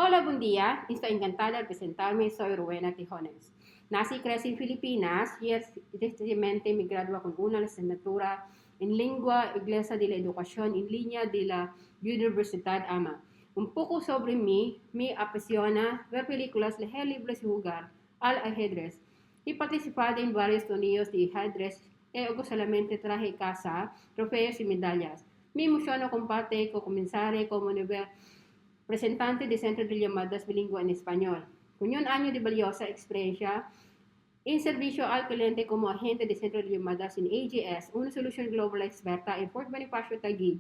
Hola, buen día. Estoy encantada de presentarme. Soy Rowena Tijones. Nací y crecí en Filipinas y recientemente me gradué con una licenciatura en Lengua Inglesa de la Educación en línea de la Universidad AMA. Un poco sobre mí, me apasiona ver películas, leer libros y jugar al ajedrez. He participado en varios torneos de ajedrez y solamente traje casa, trofeos y medallas. Me emociona compartir que comenzaré como nivel representante de Centro de Llamadas Bilingüe en Español, con un año de valiosa experiencia en servicio al cliente como agente de Centro de Llamadas en AGS, una solución global experta en Fort Bonifacio Taguig,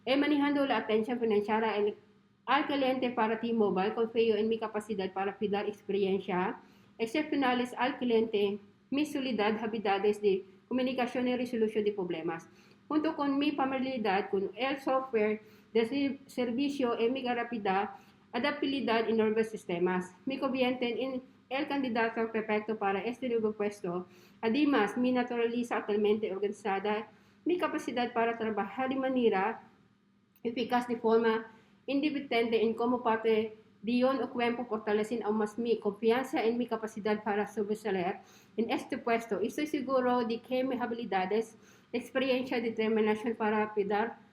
y manejando la atención financiera al cliente para T-Mobile. Confío en mi capacidad para dar experiencia excepcionales al cliente, mi solidez habilidades de comunicación y resolución de problemas, junto con mi familiaridad con el software de servicio y mi rápida adaptabilidad en nuevos sistemas. Me convierten en el candidato perfecto para este nuevo puesto. Además, mi naturaleza altamente organizada, mi capacidad para trabajar de manera eficaz de forma independiente en como parte de un equipo fortalecen aún más mi confianza en mi capacidad para sobresalir en este puesto. Estoy seguro de que mis habilidades, experiencia y determinación para dar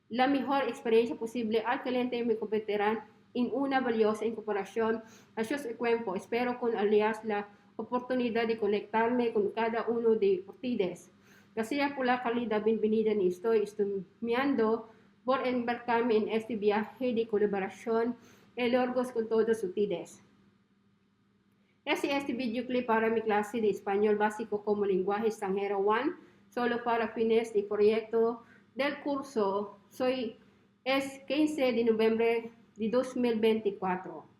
la mejor experiencia posible al cliente me convertirán en una valiosa incorporación a sus equipos. Espero con alias la oportunidad de conectarme con cada uno de ustedes. Gracias por la calidad bienvenida y estoy estudiando por embarcarme en este viaje de colaboración y logros con todos ustedes. Este video clip para mi clase de español básico como lenguaje extranjero 1, solo para fines de proyecto del curso. Es 15 de noviembre de 2024.